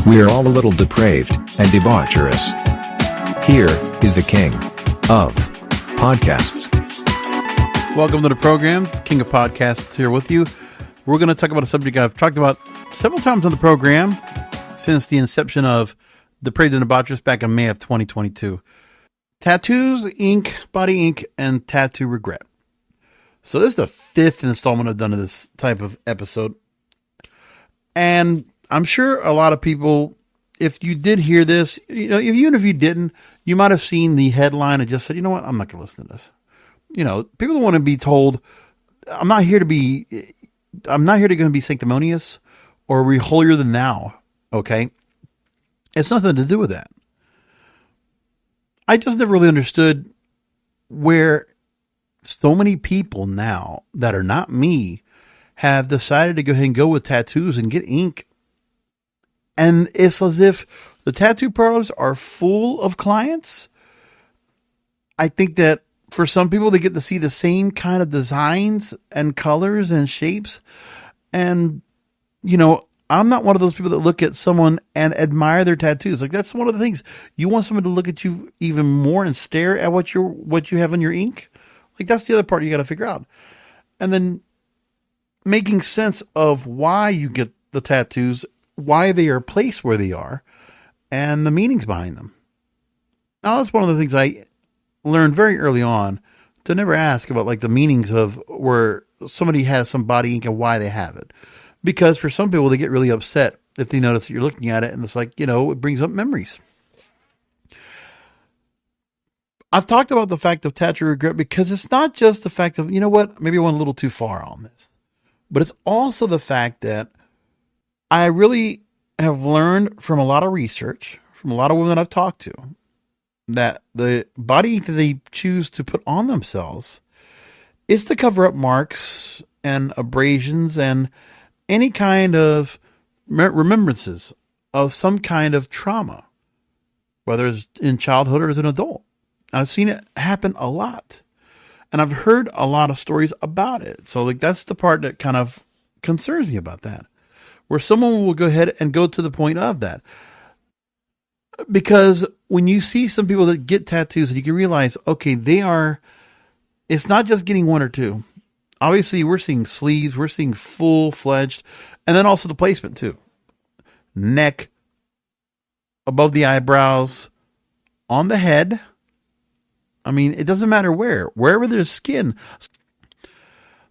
We are all a little depraved and debaucherous. Here is the king of podcasts. Welcome to the program. King of Podcasts here with you. We're going to talk about a subject I've talked about several times on the program since the inception of Depraved and Debaucherous back in May of 2022. Tattoos, ink, body ink, and tattoo regret. So this is the fifth installment I've done of this type of episode. And I'm sure a lot of people, if you did hear this, even if you didn't, you might have seen the headline and just said, you know what, I'm not going to listen to this. People don't want to be told, I'm not here to be going to be sanctimonious or we holier than thou. Okay. It's nothing to do with that. I just never really understood where so many people now that are not me have decided to go ahead and go with tattoos and get ink. And it's as if the tattoo parlors are full of clients. I think that for some people, they get to see the same kind of designs and colors and shapes. And, I'm not one of those people that look at someone and admire their tattoos. Like, that's one of the things. You want someone to look at you even more and stare at what you have on your ink. Like, that's the other part you got to figure out. And then making sense of why you get the tattoos, why they are placed where they are, and the meanings behind them. Now, that's one of the things I learned very early on, to never ask about like the meanings of where somebody has some body ink and why they have it. Because for some people, they get really upset if they notice that you're looking at it and it's like, it brings up memories. I've talked about the fact of tattoo regret because it's not just the fact of, maybe I went a little too far on this, but it's also the fact that I really have learned from a lot of research, from a lot of women that I've talked to, that the body that they choose to put on themselves is to cover up marks and abrasions and any kind of remembrances of some kind of trauma, whether it's in childhood or as an adult. I've seen it happen a lot, and I've heard a lot of stories about it. So that's the part that kind of concerns me about that, where someone will go ahead and go to the point of that. Because when you see some people that get tattoos and you can realize, okay, it's not just getting one or two. Obviously, we're seeing sleeves, we're seeing full-fledged, and then also the placement too. Neck, above the eyebrows, on the head. I mean, it doesn't matter wherever there's skin.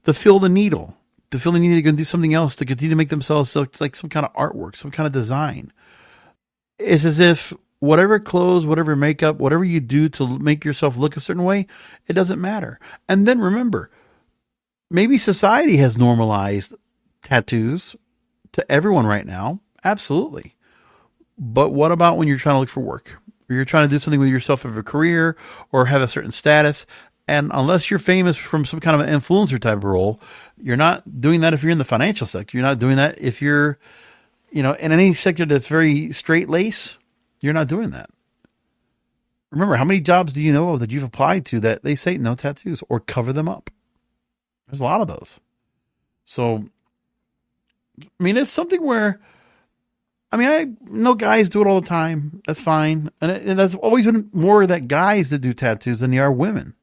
To fill the needle, they're going to do something else to continue to make themselves look like some kind of artwork, some kind of design. It's as if whatever clothes, whatever makeup, whatever you do to make yourself look a certain way, it doesn't matter. And then remember, maybe society has normalized tattoos to everyone right now. Absolutely. But what about when you're trying to look for work? Or you're trying to do something with yourself, have a career or have a certain status. And unless you're famous from some kind of an influencer type of role, you're not doing that if you're in the financial sector. You're not doing that if you're, in any sector that's very straight lace, you're not doing that. Remember, how many jobs do you know of that you've applied to that they say no tattoos or cover them up? There's a lot of those. So, it's something where, I know guys do it all the time. That's fine. And that's always been more that guys that do tattoos than they are women.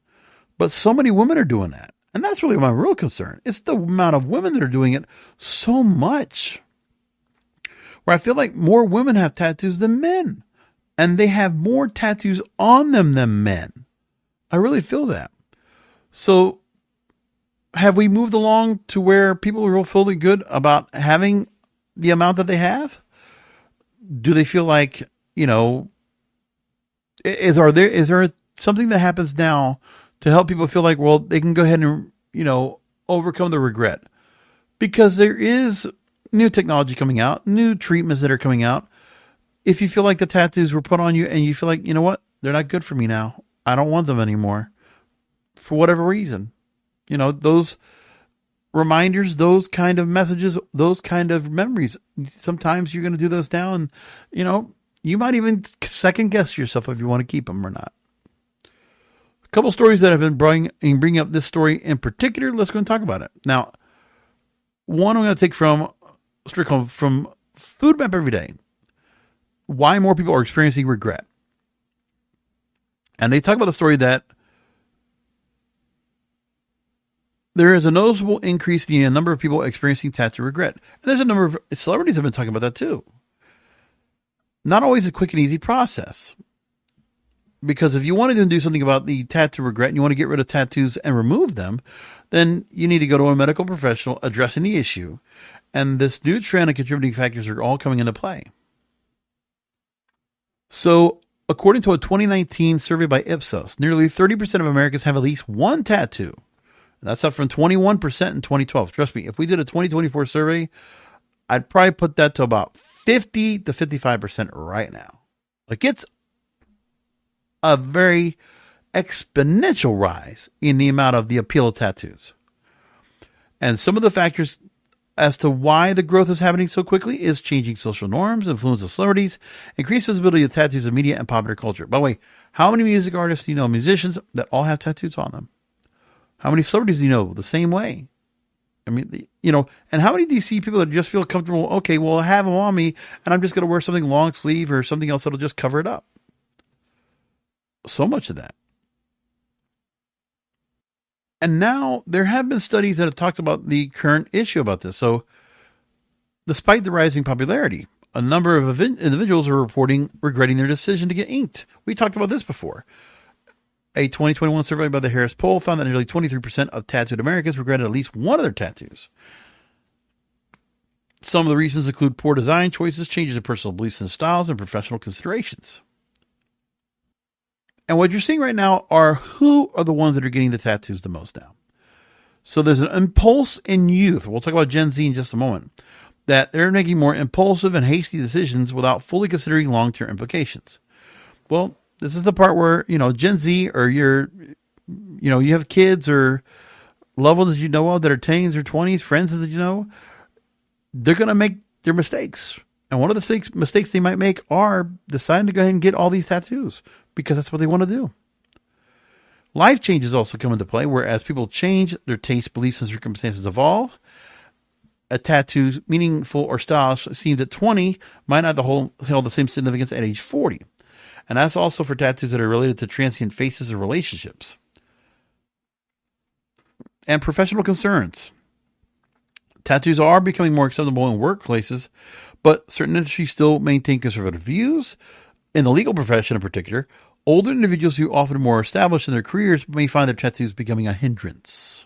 But so many women are doing that. And that's really my real concern. It's the amount of women that are doing it so much. Where I feel like more women have tattoos than men. And they have more tattoos on them than men. I really feel that. So, have we moved along to where people are real fully good about having the amount that they have? Do they feel like, is there something that happens now to help people feel like, well, they can go ahead and, overcome the regret? Because there is new technology coming out, new treatments that are coming out. If you feel like the tattoos were put on you and you feel like, they're not good for me now. I don't want them anymore for whatever reason. Those reminders, those kind of messages, those kind of memories. Sometimes you're going to do those now and, you might even second guess yourself if you want to keep them or not. A couple stories that have been bringing up this story in particular. Let's go and talk about it. Now, one I'm going to take from Food map every day. Why more people are experiencing regret. And they talk about the story that there is a noticeable increase in the number of people experiencing tattoo regret. And there's a number of celebrities have been talking about that too. Not always a quick and easy process. Because if you wanted to do something about the tattoo regret and you want to get rid of tattoos and remove them, then you need to go to a medical professional addressing the issue. And this new trend and contributing factors are all coming into play. So, according to a 2019 survey by Ipsos, nearly 30% of Americans have at least one tattoo. That's up from 21% in 2012. Trust me, if we did a 2024 survey, I'd probably put that to about 50 to 55% right now. Like, it's a very exponential rise in the amount of the appeal of tattoos. And some of the factors as to why the growth is happening so quickly is changing social norms, influence of celebrities, increased visibility of tattoos in media and popular culture. By the way, how many music artists do you know, musicians, that all have tattoos on them? How many celebrities do you know the same way? I mean, and how many do you see people that just feel comfortable, okay, well, I have them on me, and I'm just going to wear something long sleeve or something else that'll just cover it up? So much of that. And now there have been studies that have talked about the current issue about this. So despite the rising popularity, a number of individuals are reporting regretting their decision to get inked. We talked about this before. A 2021 survey by the Harris Poll found that nearly 23% of tattooed Americans regretted at least one of their tattoos. Some of the reasons include poor design choices, changes in personal beliefs and styles, and professional considerations. And what you're seeing right now are who are the ones that are getting the tattoos the most now. So there's an impulse in youth. We'll talk about Gen Z in just a moment. That they're making more impulsive and hasty decisions without fully considering long-term implications. Well, this is the part where, Gen Z or you have kids or loved ones that you know of that are teens or 20s, friends that you know, they're going to make their mistakes. And one of the mistakes they might make are deciding to go ahead and get all these tattoos because that's what they want to do. Life changes also come into play, where as people change, their tastes, beliefs, and circumstances evolve. A tattoo, meaningful or stylish, seems at 20 might not hold the same significance at age 40. And that's also for tattoos that are related to transient faces or relationships. And professional concerns. Tattoos are becoming more acceptable in workplaces, but certain industries still maintain conservative views. In the legal profession in particular, older individuals who are often more established in their careers may find their tattoos becoming a hindrance.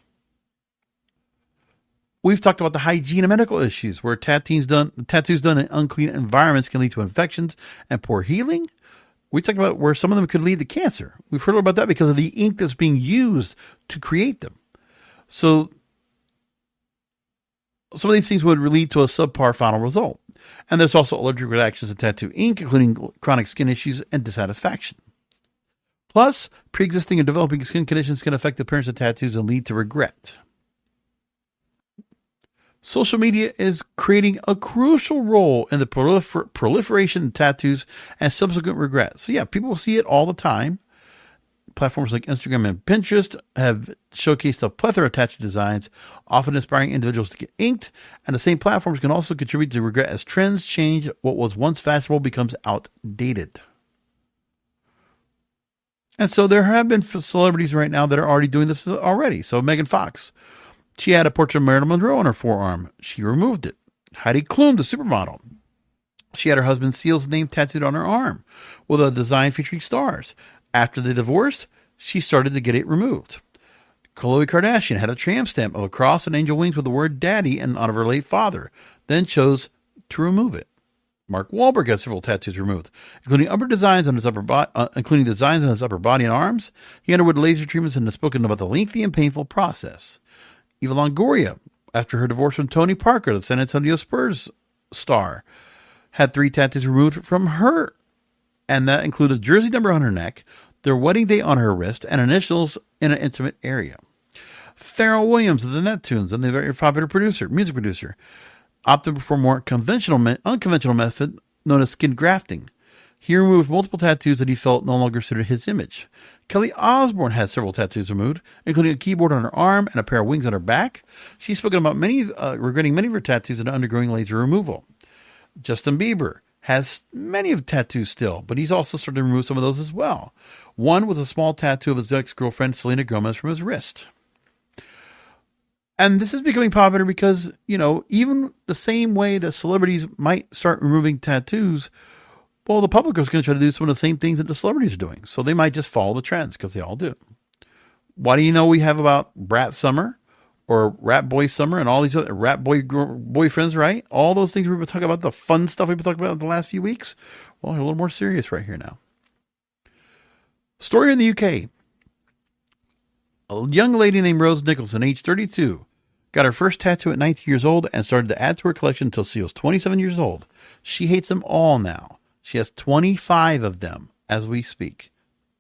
We've talked about the hygiene and medical issues, where tattoos done in unclean environments can lead to infections and poor healing. We talked about where some of them could lead to cancer. We've heard about that because of the ink that's being used to create them. So some of these things would lead to a subpar final result. And there's also allergic reactions to tattoo ink, including chronic skin issues and dissatisfaction. Plus, pre-existing and developing skin conditions can affect the appearance of tattoos and lead to regret. Social media is creating a crucial role in the proliferation of tattoos and subsequent regret. So yeah, people see it all the time. Platforms like Instagram and Pinterest have showcased a plethora of tattoo designs, often inspiring individuals to get inked. And the same platforms can also contribute to regret as trends change. What was once fashionable becomes outdated. And so there have been celebrities right now that are already doing this already. So Megan Fox, she had a portrait of Marilyn Monroe on her forearm. She removed it. Heidi Klum, the supermodel, she had her husband Seal's name tattooed on her arm with a design featuring stars. After they divorced, she started to get it removed. Khloe Kardashian had a tramp stamp of a cross and angel wings with the word daddy in honor of her late father, then chose to remove it. Mark Wahlberg had several tattoos removed, including designs on his upper body and arms. He underwent laser treatments and has spoken about the lengthy and painful process. Eva Longoria, after her divorce from Tony Parker, the San Antonio Spurs star, had 3 tattoos removed from her, and that included jersey number on her neck, their wedding date on her wrist, and initials in an intimate area. Pharrell Williams of the Neptunes, and the very popular music producer, opted for a more unconventional method known as skin grafting. He removed multiple tattoos that he felt no longer suited his image. Kelly Osbourne had several tattoos removed, including a keyboard on her arm and a pair of wings on her back. She's spoken about regretting many of her tattoos and undergoing laser removal. Justin Bieber has many of tattoos still, but he's also started to remove some of those as well. One was a small tattoo of his ex-girlfriend, Selena Gomez, from his wrist. And this is becoming popular because, even the same way that celebrities might start removing tattoos, well, the public is going to try to do some of the same things that the celebrities are doing. So they might just follow the trends because they all do. Why do you know we have about Brat Summer or Rat Boy Summer and all these other Rat Boy boyfriends, right? All those things we've been talking about, the fun stuff we've been talking about in the last few weeks. Well, they're a little more serious right here now. Story in the UK. A young lady named Rose Nicholson, age 32, got her first tattoo at 19 years old and started to add to her collection until she was 27 years old. She hates them all now. She has 25 of them as we speak.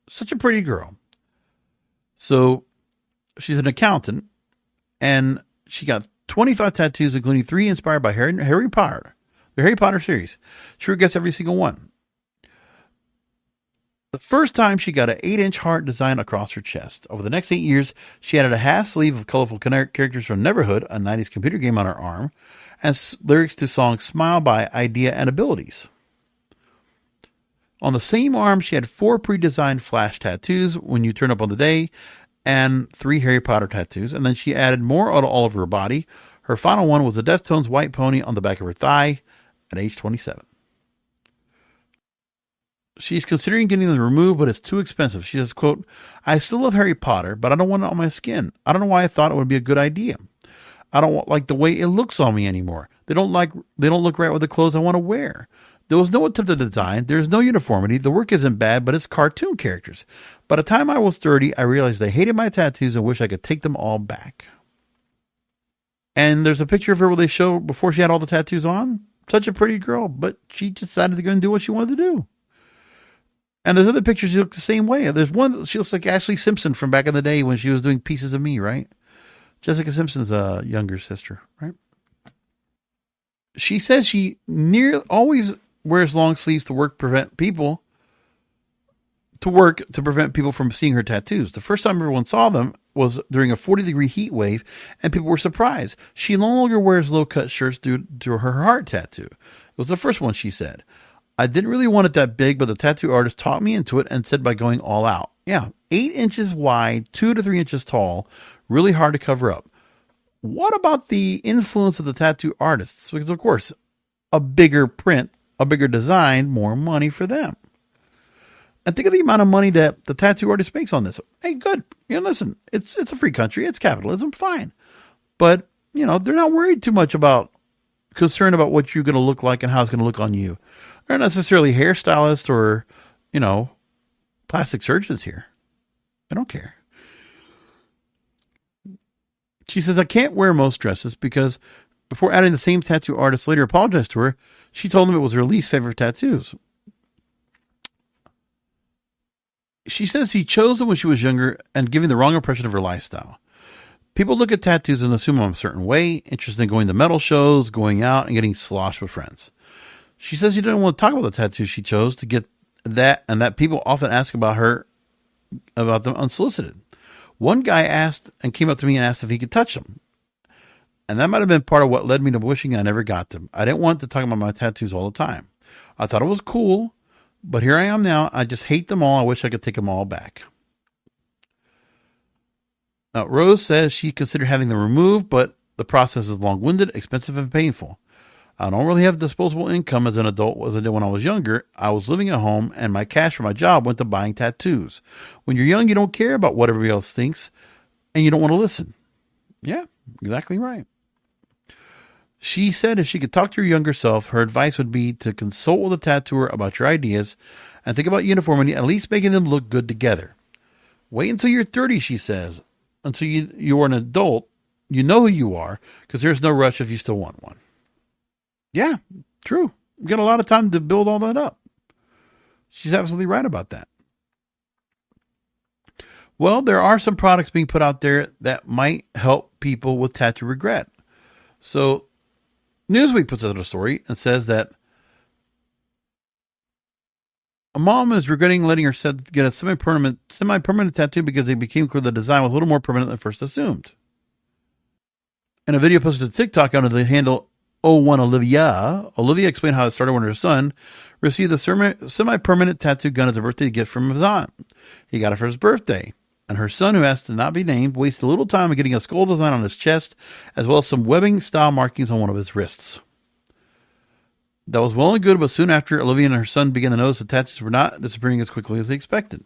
Such a pretty girl. So she's an accountant, and she got 25 tattoos, including 3 inspired by Harry Potter, the Harry Potter series. She regrets every single one. The first time she got an 8-inch heart design across her chest. Over the next 8 years, she added a half sleeve of colorful characters from Neverhood, a 90s computer game, on her arm, and lyrics to songs Smile by Idea and Abilities. On the same arm, she had 4 pre-designed flash tattoos, When You Turn Up on the Day, and 3 Harry Potter tattoos, and then she added more all over her body. Her final one was a Deftones white pony on the back of her thigh at age 27. She's considering getting them removed, but it's too expensive. She says, quote, I still love Harry Potter, but I don't want it on my skin. I don't know why I thought it would be a good idea. I don't like the way it looks on me anymore. They don't look right with the clothes I want to wear. There was no attempt at design. There's no uniformity. The work isn't bad, but it's cartoon characters. By the time I was 30, I realized I hated my tattoos and wish I could take them all back. And there's a picture of her where they show before she had all the tattoos on. Such a pretty girl, but she decided to go and do what she wanted to do. And there's other pictures she looks the same way. There's one, she looks like Ashley Simpson from back in the day when she was doing Pieces of Me, right? Jessica Simpson's younger sister, right? She says she always wears long sleeves to prevent people from seeing her tattoos. The first time everyone saw them was during a 40-degree heat wave, and people were surprised. She no longer wears low-cut shirts due to her heart tattoo. It was the first one, she said. I didn't really want it that big, but the tattoo artist talked me into it and said by going all out. Yeah, 8 inches wide, 2 to 3 inches tall, really hard to cover up. What about the influence of the tattoo artists? Because, of course, a bigger print, a bigger design, more money for them. And think of the amount of money that the tattoo artist makes on this. Hey, good. Listen, it's a free country. It's capitalism. Fine. But, they're not worried too much concerned about what you're going to look like and how it's going to look on you. They're not necessarily hairstylists or, plastic surgeons here. I don't care. She says, I can't wear most dresses because before adding, the same tattoo artist later apologized to her. She told him it was her least favorite tattoos. She says he chose them when she was younger and giving the wrong impression of her lifestyle. People look at tattoos and assume I'm a certain way, interested in going to metal shows, going out, and getting sloshed with friends. She says she didn't want to talk about the tattoos she chose to get that, and that people often ask about them unsolicited. One guy came up to me and asked if he could touch them. And that might have been part of what led me to wishing I never got them. I didn't want to talk about my tattoos all the time. I thought it was cool, but here I am now. I just hate them all. I wish I could take them all back. Now, Rose says she considered having them removed, but the process is long-winded, expensive, and painful. I don't really have disposable income as an adult as I did when I was younger. I was living at home, and my cash for my job went to buying tattoos. When you're young, you don't care about what everybody else thinks, and you don't want to listen. Yeah, exactly right. She said if she could talk to her younger self, her advice would be to consult with a tattooer about your ideas and think about uniformity, at least making them look good together. Wait until you're 30, she says, until you are an adult, you know who you are, because there's no rush if you still want one. Yeah, true. You got a lot of time to build all that up. She's absolutely right about that. Well, there are some products being put out there that might help people with tattoo regret. So, Newsweek puts out a story and says that a mom is regretting letting her son get a semi-permanent tattoo because it became clear the design was a little more permanent than first assumed. In a video posted to TikTok under the handle 01 Olivia. Olivia explained how it started when her son received a semi-permanent tattoo gun as a birthday gift from his aunt. He got it for his birthday. And her son, who asked to not be named, wasted a little time in getting a skull design on his chest, as well as some webbing-style markings on one of his wrists. That was well and good, but soon after, Olivia and her son began to notice the tattoos were not disappearing as quickly as they expected.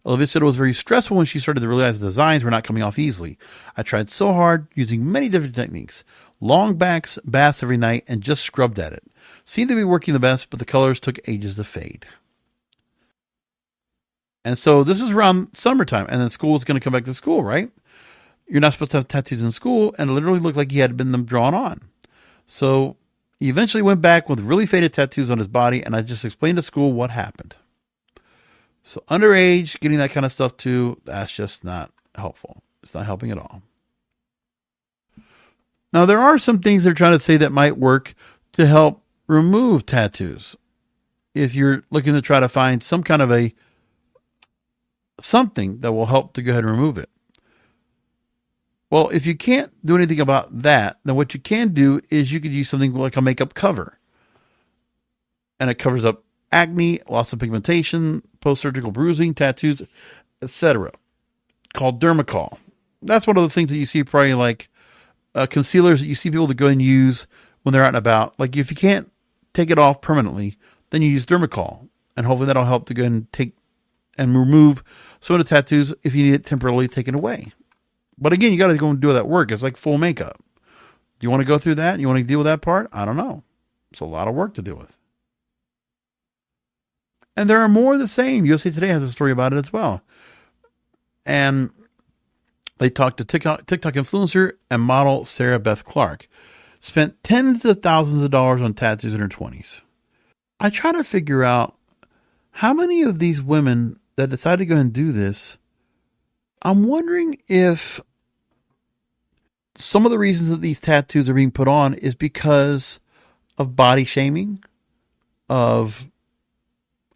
Olivia said it was very stressful when she started to realize the designs were not coming off easily. I tried so hard, using many different techniques. Long baths every night, and just scrubbed at it. Seemed to be working the best, but the colors took ages to fade. And so this is around summertime, and then school is going to come back to school, right? You're not supposed to have tattoos in school, and it literally looked like he had been them drawn on. So he eventually went back with really faded tattoos on his body, and I just explained to school what happened. So underage, getting that kind of stuff too, that's just not helpful. It's not helping at all. Now, there are some things they're trying to say that might work to help remove tattoos. If you're looking to try to find some kind of something that will help to go ahead and remove it. Well, if you can't do anything about that, then what you can do is you could use something like a makeup cover. And it covers up acne, loss of pigmentation, post-surgical bruising, tattoos, etc. Called Dermacol. That's one of the things that you see probably like concealers that you see people that go and use when they're out and about. Like if you can't take it off permanently, then you use Dermacol. And hopefully that'll help to go and take and remove some of the tattoos if you need it temporarily taken away. But again, you got to go and do that work. It's like full makeup. Do you want to go through that? You want to deal with that part? I don't know. It's a lot of work to deal with. And there are more of the same. USA Today has a story about it as well. And they talked to TikTok influencer and model Sarah Beth Clark. Spent tens of thousands of dollars on tattoos in her 20s. I try to figure out how many of these women that decide to go and do this, I'm wondering if some of the reasons that these tattoos are being put on is because of body shaming, of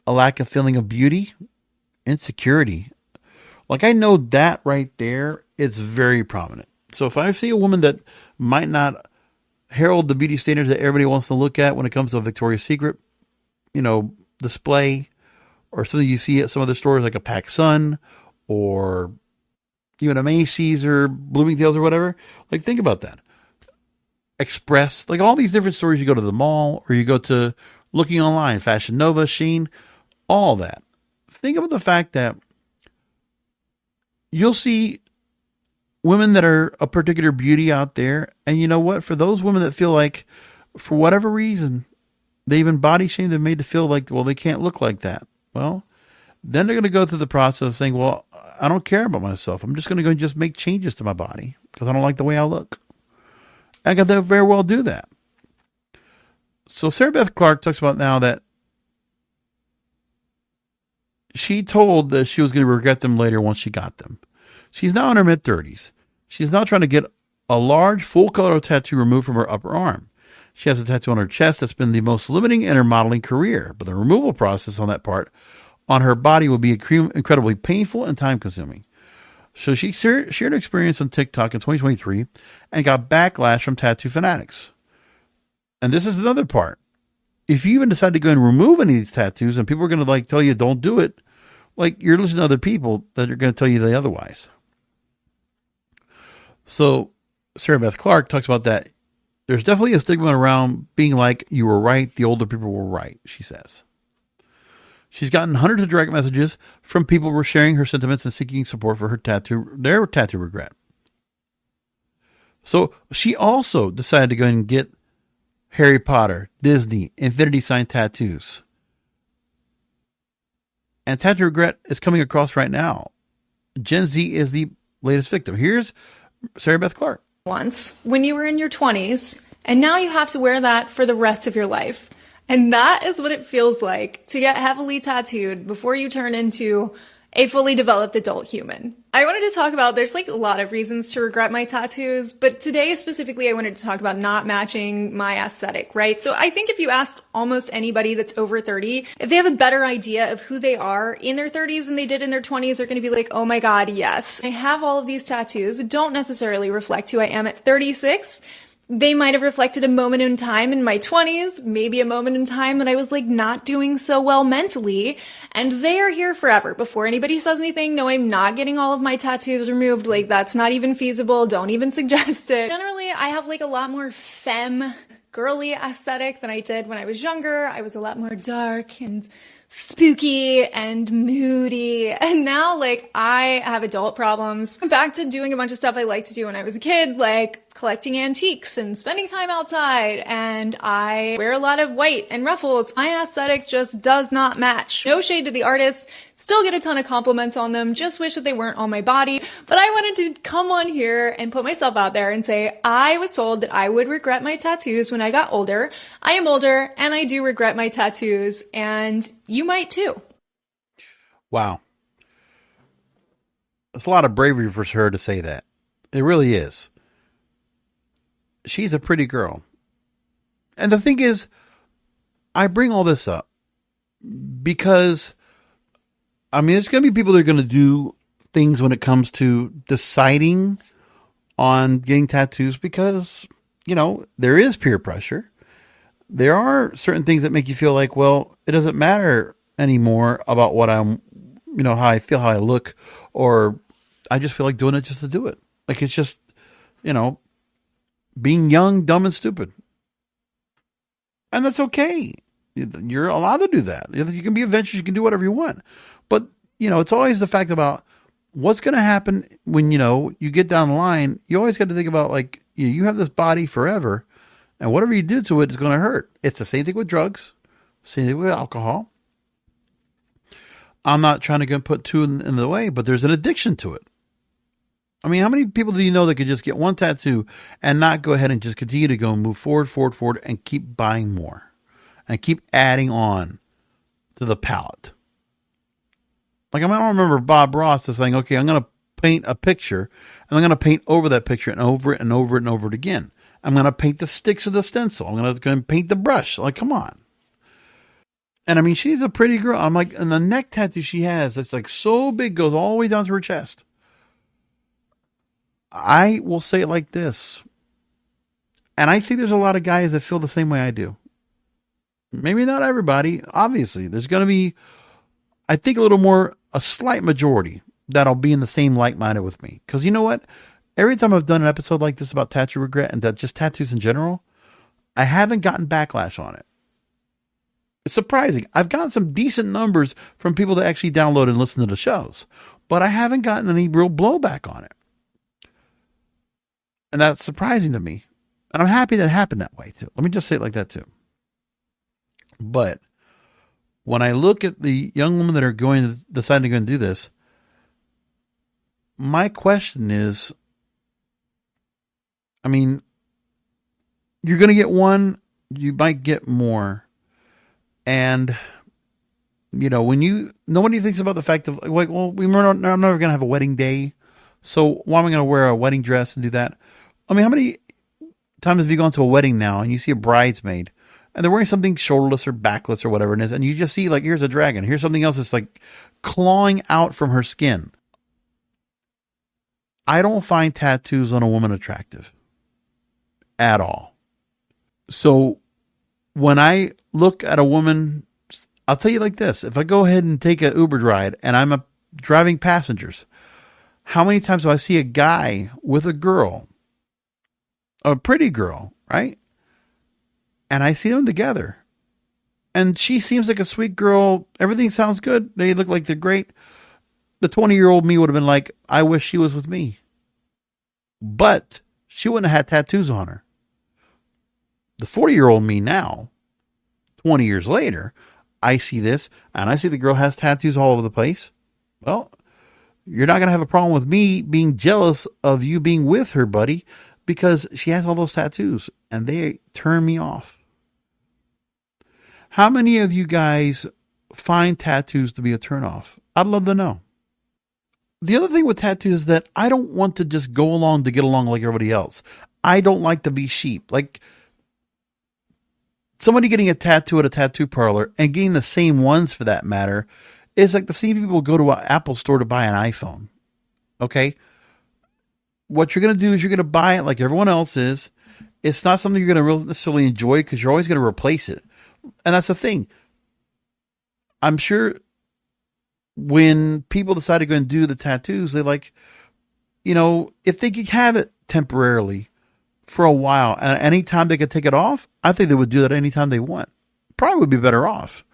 a lack of feeling of beauty, insecurity. Like I know that right there is very prominent. So if I see a woman that might not herald the beauty standards that everybody wants to look at when it comes to a Victoria's Secret, display, or something you see at some other stores like a PacSun or even a Macy's or Bloomingdale's or whatever, like think about that. Express, like all these different stores, you go to the mall or you go to looking online, Fashion Nova, Shein, all that. Think about the fact that you'll see women that are a particular beauty out there. And you know what? For those women that feel like, for whatever reason, they've been body shamed, they're made to feel like, well, they can't look like that. Well, then they're going to go through the process of saying, well, I don't care about myself. I'm just going to go and just make changes to my body because I don't like the way I look. I got to very well do that. So Sarah Beth Clark talks about now that she told that she was going to regret them later once she got them. She's now in her mid-30s. She's now trying to get a large full-color tattoo removed from her upper arm. She has a tattoo on her chest that's been the most limiting in her modeling career, but the removal process on that part on her body will be incredibly painful and time-consuming. So she shared her experience on TikTok in 2023 and got backlash from tattoo fanatics. And this is another part. If you even decide to go and remove any of these tattoos and people are going to tell you don't do it, you're listening to other people that are going to tell you the otherwise. So Sarah Beth Clark talks about that. There's definitely a stigma around being like, you were right, the older people were right, she says. She's gotten hundreds of direct messages from people who were sharing her sentiments and seeking support for their tattoo regret. So she also decided to go and get Harry Potter, Disney, infinity sign tattoos. And tattoo regret is coming across right now. Gen Z is the latest victim. Here's Sarah Beth Clark. Once, when you were in your 20s, and now you have to wear that for the rest of your life. And that is what it feels like to get heavily tattooed before you turn into a fully developed adult human. I wanted to talk about, there's like a lot of reasons to regret my tattoos, but today specifically I wanted to talk about not matching my aesthetic, right? So I think if you ask almost anybody that's over 30, if they have a better idea of who they are in their 30s than they did in their 20s, they're going to be like, oh my God, yes. I have all of these tattoos that don't necessarily reflect who I am at 36. They might have reflected a moment in time in my 20s, maybe a moment in time that I was like not doing so well mentally, and they are here forever. Before anybody says anything, no, I'm not getting all of my tattoos removed. Like, that's not even feasible. Don't even suggest it. Generally, I have like a lot more femme, girly aesthetic than I did when I was younger. I was a lot more dark and spooky and moody. And now, like, I have adult problems. I'm back to doing a bunch of stuff I liked to do when I was a kid, like collecting antiques and spending time outside. And I wear a lot of white and ruffles. My aesthetic just does not match. No shade to the artists. Still get a ton of compliments on them. Just wish that they weren't on my body. But I wanted to come on here and put myself out there and say, I was told that I would regret my tattoos when I got older. I am older and I do regret my tattoos, and you might too. Wow. It's a lot of bravery for her to say that. It really is. She's a pretty girl. And the thing is, I bring all this up because, I mean, there's going to be people that are going to do things when it comes to deciding on getting tattoos because, you know, there is peer pressure. There are certain things that make you feel like, well, it doesn't matter anymore about what I'm, you know, how I feel, how I look, or I just feel like doing it just to do it. Like, it's just, you know, being young, dumb, and stupid. And that's okay. You're allowed to do that. You can be adventurous. You can do whatever you want. But, you know, it's always the fact about what's going to happen when, you know, you get down the line. You always got to think about, like, you have this body forever, and whatever you do to it is going to hurt. It's the same thing with drugs. Same thing with alcohol. I'm not trying to put two in the way, but there's an addiction to it. I mean, how many people do you know that could just get one tattoo and not go ahead and just continue to go and move forward, and keep buying more and keep adding on to the palette? Like, I don't remember Bob Ross is saying, okay, I'm going to paint a picture and I'm going to paint over that picture and over it and over it and over it again. I'm going to paint the sticks of the stencil. I'm going to paint the brush. Like, come on. And I mean, she's a pretty girl. I'm like, and the neck tattoo she has, it's like so big, goes all the way down to her chest. I will say it like this. And I think there's a lot of guys that feel the same way I do. Maybe not everybody. Obviously, there's going to be, I think, a slight majority that'll be in the same like-minded with me. Because you know what? Every time I've done an episode like this about tattoo regret and that just tattoos in general, I haven't gotten backlash on it. It's surprising. I've gotten some decent numbers from people that actually download and listen to the shows, but I haven't gotten any real blowback on it. And that's surprising to me. And I'm happy that it happened that way too. Let me just say it like that too. But when I look at the young women that are deciding to go and do this, my question is, I mean, you're going to get one, you might get more. And, you know, nobody thinks about the fact of like, well, I'm never going to have a wedding day. So why am I going to wear a wedding dress and do that? I mean, how many times have you gone to a wedding now and you see a bridesmaid and they're wearing something shoulderless or backless or whatever it is, and you just see, like, here's a dragon, here's something else that's like clawing out from her skin. I don't find tattoos on a woman attractive at all. So when I look at a woman, I'll tell you like this. If I go ahead and take an Uber ride and I'm driving passengers, how many times do I see a guy with a girl, a pretty girl, right? And I see them together. And she seems like a sweet girl. Everything sounds good. They look like they're great. The 20-year-old me would have been like, I wish she was with me. But she wouldn't have had tattoos on her. The 40-year-old me now, 20 years later, I see this and I see the girl has tattoos all over the place. Well, you're not going to have a problem with me being jealous of you being with her, buddy, because she has all those tattoos and they turn me off. How many of you guys find tattoos to be a turnoff? I'd love to know. The other thing with tattoos is that I don't want to just go along to get along like everybody else. I don't like to be sheep. Like somebody getting a tattoo at a tattoo parlor and getting the same ones for that matter is like the same people go to an Apple store to buy an iPhone. Okay? What you're going to do is you're going to buy it like everyone else is. It's not something you're going to really necessarily enjoy because you're always going to replace it. And that's the thing. I'm sure when people decide to go and do the tattoos, they like, if they could have it temporarily for a while and anytime they could take it off, I think they would do that anytime they want. Probably would be better off.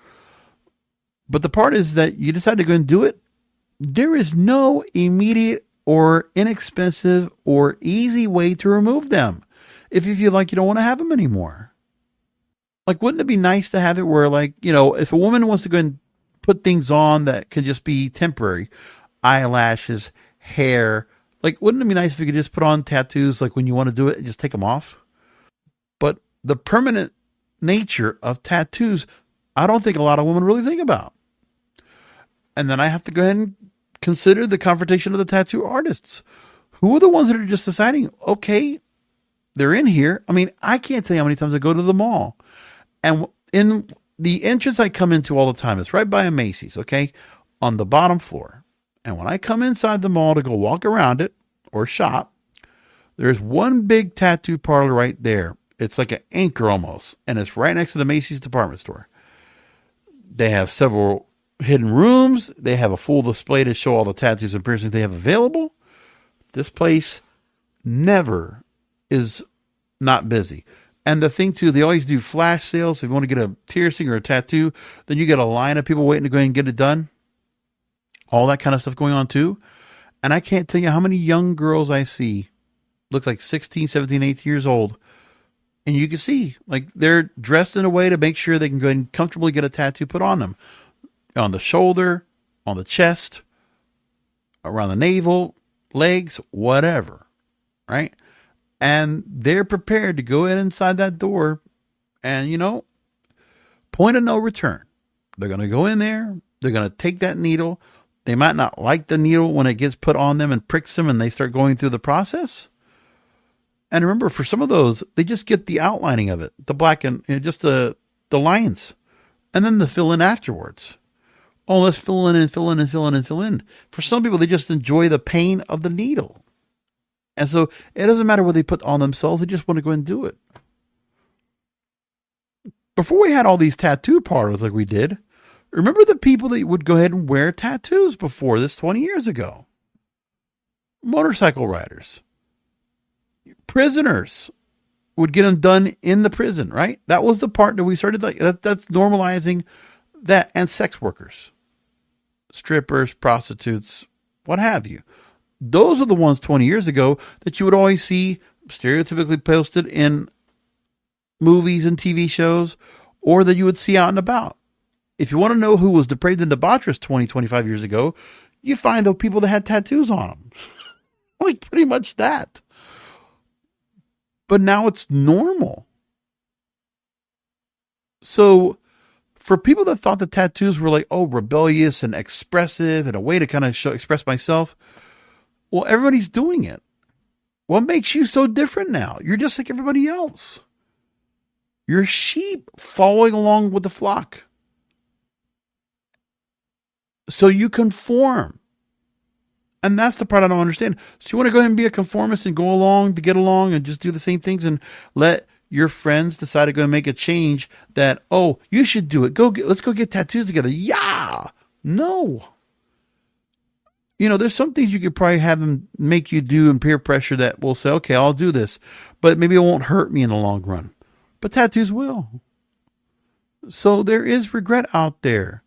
But the part is that you decide to go and do it. There is no immediate or inexpensive or easy way to remove them if you feel like you don't want to have them anymore. Like, wouldn't it be nice to have it where, like, if a woman wants to go and put things on that can just be temporary, eyelashes, hair, like, wouldn't it be nice if you could just put on tattoos like when you want to do it and just take them off? But the permanent nature of tattoos, I don't think a lot of women really think about. And then I have to go ahead and consider the confrontation of the tattoo artists. Who are the ones that are just deciding, okay, they're in here. I mean, I can't tell you how many times I go to the mall. And in the entrance I come into all the time, it's right by a Macy's, okay, on the bottom floor. And when I come inside the mall to go walk around it or shop, there's one big tattoo parlor right there. It's like an anchor almost. And it's right next to the Macy's department store. They have several hidden rooms. They have a full display to show all the tattoos and piercings they have available. This place never is not busy. And the thing too, they always do flash sales. If you want to get a piercing or a tattoo, then you get a line of people waiting to go ahead and get it done. All that kind of stuff going on too. And I can't tell you how many young girls I see, looks like 16, 17, 18 years old. And you can see, like, they're dressed in a way to make sure they can go ahead and comfortably get a tattoo put on them. On the shoulder, on the chest, around the navel, legs, whatever. Right? And they're prepared to go in inside that door and, point of no return. They're going to go in there. They're going to take that needle. They might not like the needle when it gets put on them and pricks them and they start going through the process. And remember, for some of those, they just get the outlining of it, the black and just the lines, and then the fill in afterwards. Oh, let's fill in and fill in and fill in and fill in. For some people, they just enjoy the pain of the needle. And so it doesn't matter what they put on themselves. They just want to go and do it. Before we had all these tattoo parlors like we did, remember the people that would go ahead and wear tattoos before this 20 years ago? Motorcycle riders. Prisoners would get them done in the prison, right? That was the part that we started, like, that's normalizing that. And sex workers, strippers, prostitutes, what have you. Those are the ones 20 years ago that you would always see stereotypically posted in movies and TV shows, or that you would see out and about. If you want to know who was depraved and debaucherous 20, 25 years ago, you find the people that had tattoos on them. Like, pretty much that. But now it's normal. So for people that thought the tattoos were like, oh, rebellious and expressive and a way to kind of express myself, well, everybody's doing it. What makes you so different now? You're just like everybody else. You're sheep following along with the flock. So you conform. And that's the part I don't understand. So you want to go ahead and be a conformist and go along to get along and just do the same things and let your friends decide to go and make a change that, oh, you should do it. Let's go get tattoos together. Yeah. No. There's some things you could probably have them make you do and peer pressure that will say, okay, I'll do this, but maybe it won't hurt me in the long run. But tattoos will. So there is regret out there.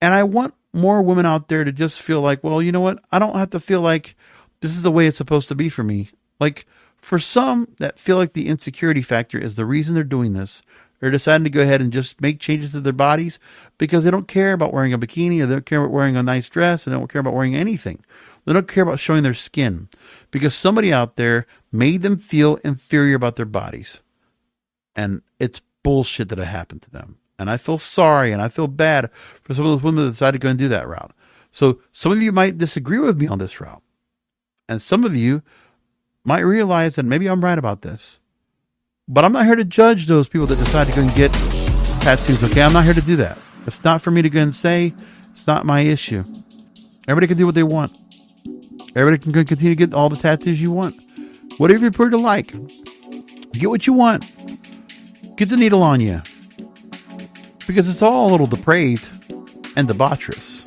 And I want more women out there to just feel like, well, you know what? I don't have to feel like this is the way it's supposed to be for me. Like, for some that feel like the insecurity factor is the reason they're doing this, they're deciding to go ahead and just make changes to their bodies because they don't care about wearing a bikini, or they don't care about wearing a nice dress, and they don't care about wearing anything. They don't care about showing their skin because somebody out there made them feel inferior about their bodies. And it's bullshit that it happened to them. And I feel sorry and I feel bad for some of those women that decided to go and do that route. So some of you might disagree with me on this route. And some of you might realize that maybe I'm right about this. But I'm not here to judge those people that decide to go and get tattoos, okay? I'm not here to do that. It's not for me to go and say. It's not my issue. Everybody can do what they want. Everybody can continue to get all the tattoos you want. Whatever you prefer to like. Get what you want. Get the needle on you. Because it's all a little depraved and debaucherous.